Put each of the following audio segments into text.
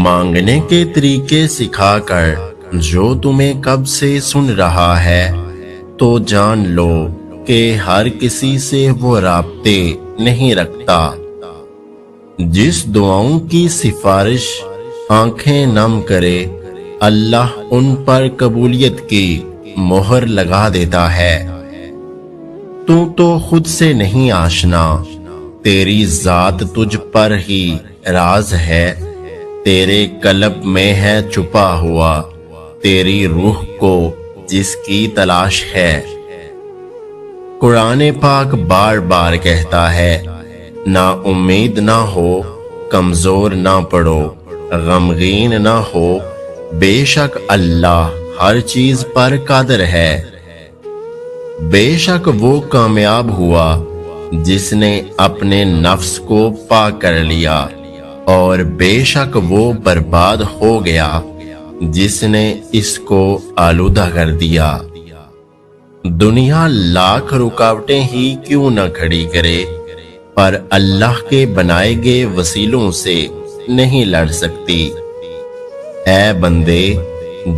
مانگنے کے طریقے سکھا کر جو تمہیں کب سے سن رہا ہے تو جان لو کہ ہر کسی سے وہ رابطے نہیں رکھتا۔ جس دعاؤں کی سفارش آنکھیں نم کرے اللہ ان پر قبولیت کی مہر لگا دیتا ہے۔ تو خود سے نہیں آشنا، تیری ذات تجھ پر ہی راز ہے، تیرے قلب میں ہے چھپا ہوا تیری روح کو جس کی تلاش ہے۔ قرآن پاک بار بار کہتا ہے، نا امید نہ ہو، کمزور نہ پڑو، غمگین نہ ہو، بے شک اللہ ہر چیز پر قادر ہے۔ بے شک وہ کامیاب ہوا جس نے اپنے نفس کو پاک کر لیا، اور بے شک وہ برباد ہو گیا جس نے اس کو آلودہ کر دیا۔ دنیا لاکھ رکاوٹیں ہی کیوں نہ کھڑی کرے پر اللہ کے بنائے گئے وسیلوں سے نہیں لڑ سکتی۔ اے بندے،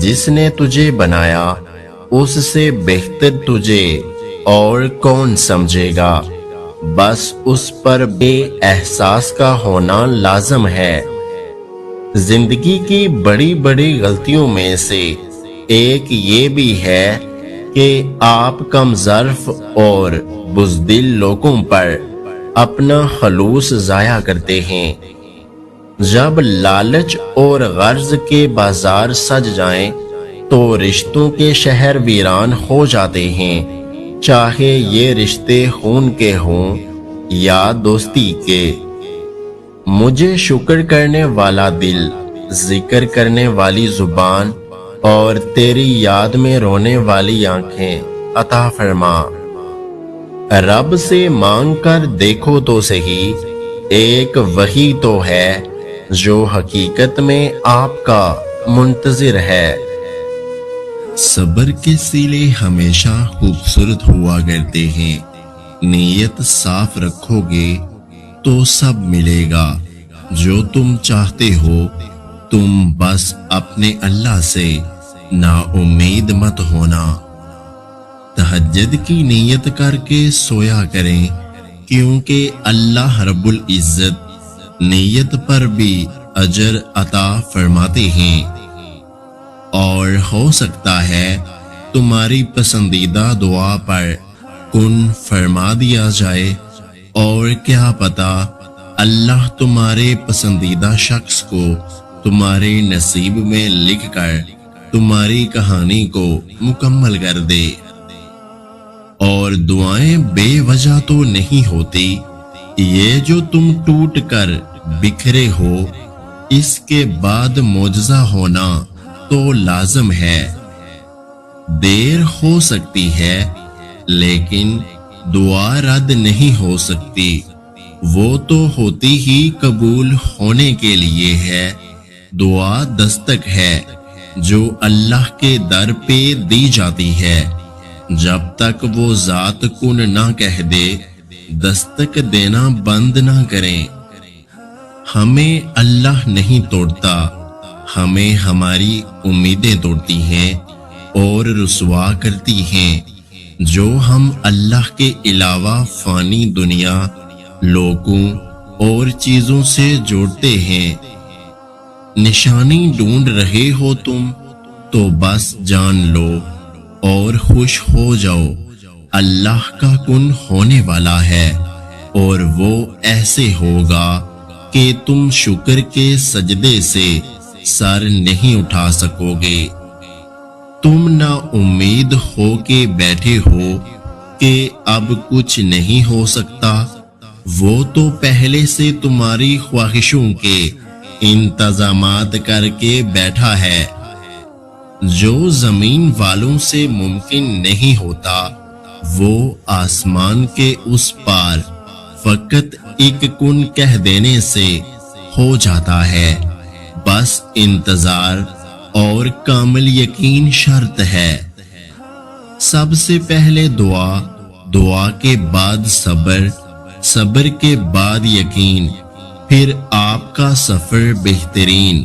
جس نے تجھے بنایا اس سے بہتر تجھے اور کون سمجھے گا، بس اس پر بے احساس کا ہونا لازم ہے۔ زندگی کی بڑی بڑی غلطیوں میں سے ایک یہ بھی ہے کہ آپ کم ظرف اور بزدل لوگوں پر اپنا خلوص ضائع کرتے ہیں۔ جب لالچ اور غرض کے بازار سج جائیں تو رشتوں کے شہر ویران ہو جاتے ہیں، چاہے یہ رشتے خون کے ہوں یا دوستی کے۔ مجھے شکر کرنے والا دل، ذکر کرنے والی زبان اور تیری یاد میں رونے والی آنکھیں عطا فرما۔ رب سے مانگ کر دیکھو تو صحیح، ایک وہی تو ہے جو حقیقت میں آپ کا منتظر ہے۔ صبر کے سلے ہمیشہ خوبصورت ہوا کرتے ہیں، نیت صاف رکھو گے تو سب ملے گا جو تم چاہتے ہو۔ تم بس اپنے اللہ سے نا امید مت ہونا۔ تہجد کی نیت کر کے سویا کریں، کیونکہ اللہ رب العزت نیت پر بھی اجر عطا فرماتے ہیں۔ اور ہو سکتا ہے تمہاری پسندیدہ دعا پر کن فرما دیا جائے، اور کیا پتہ اللہ تمہارے پسندیدہ شخص کو تمہارے نصیب میں لکھ کر تمہاری کہانی کو مکمل کر دے۔ اور دعائیں بے وجہ تو نہیں ہوتی، یہ جو تم ٹوٹ کر بکھرے ہو اس کے بعد معجزہ ہونا تو لازم ہے۔ دیر ہو سکتی ہے لیکن دعا رد نہیں ہو سکتی، وہ تو ہوتی ہی قبول ہونے کے لیے ہے۔ دعا دستک ہے جو اللہ کے در پہ دی جاتی ہے، جب تک وہ ذات کن نہ کہہ دے دستک دینا بند نہ کریں۔ ہمیں اللہ نہیں توڑتا، ہمیں ہماری امیدیں توڑتی ہیں اور رسوا کرتی ہیں جو ہم اللہ کے علاوہ فانی دنیا، لوگوں اور چیزوں سے جوڑتے ہیں۔ نشانی ڈھونڈ رہے ہو تم تو بس جان لو اور خوش ہو جاؤ، اللہ کا کن ہونے والا ہے، اور وہ ایسے ہوگا کہ تم شکر کے سجدے سے سر نہیں اٹھا سکو گے۔ تم نا امید ہو کے بیٹھے ہو کہ اب کچھ نہیں ہو سکتا، وہ تو پہلے سے تمہاری خواہشوں کے انتظامات کر کے بیٹھا ہے۔ جو زمین والوں سے ممکن نہیں ہوتا وہ آسمان کے اس پار فقط ایک کن کہہ دینے سے ہو جاتا ہے۔ بس انتظار اور کامل یقین شرط ہے۔ سب سے پہلے دعا، دعا کے بعد صبر، صبر کے بعد یقین، پھر آپ کا سفر بہترین۔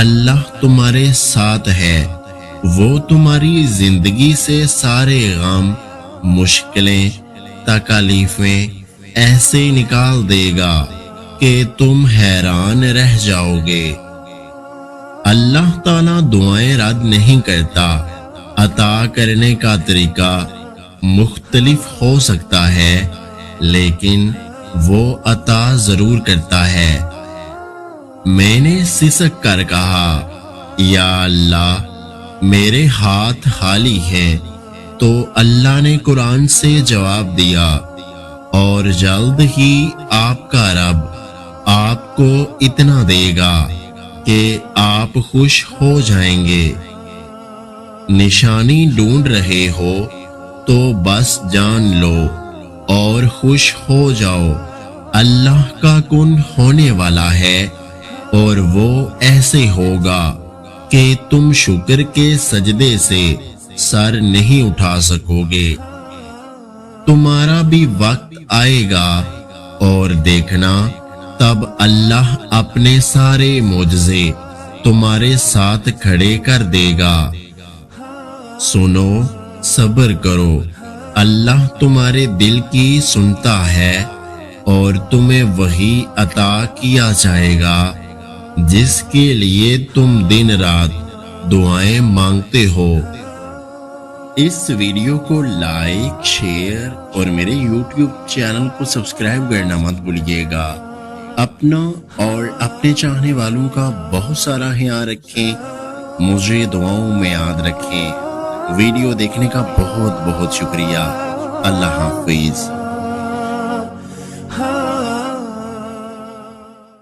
اللہ تمہارے ساتھ ہے، وہ تمہاری زندگی سے سارے غم، مشکلیں، تکالیفیں ایسے نکال دے گا کہ تم حیران رہ جاؤ گے۔ اللہ تعالیٰ دعائیں رد نہیں کرتا۔ عطا کرنے کا طریقہ مختلف ہو سکتا ہے، لیکن وہ عطا ضرور کرتا ہے۔ میں نے سسک کر کہا، یا اللہ میرے ہاتھ خالی ہیں، تو اللہ نے قرآن سے جواب دیا، اور جلد ہی آپ کا رب آپ کو اتنا دے گا کہ آپ خوش ہو جائیں گے۔ نشانی ڈھونڈ رہے ہو تو بس جان لو اور خوش ہو جاؤ، اللہ کا کن ہونے والا ہے، اور وہ ایسے ہوگا کہ تم شکر کے سجدے سے سر نہیں اٹھا سکو گے۔ تمہارا بھی وقت آئے گا اور دیکھنا، تب اللہ اپنے سارے معجزے تمہارے ساتھ کھڑے کر دے گا۔ سنو، صبر کرو، اللہ تمہارے دل کی سنتا ہے، اور تمہیں وہی عطا کیا جائے گا جس کے لیے تم دن رات دعائیں مانگتے ہو۔ اس ویڈیو کو لائک، شیئر اور میرے یوٹیوب چینل کو سبسکرائب کرنا مت بھولیے گا۔ اپنا اور اپنے چاہنے والوں کا بہت سارا خیال رکھیں، مجھے دعاؤں میں یاد رکھیں۔ ویڈیو دیکھنے کا بہت بہت شکریہ۔ اللہ حافظ۔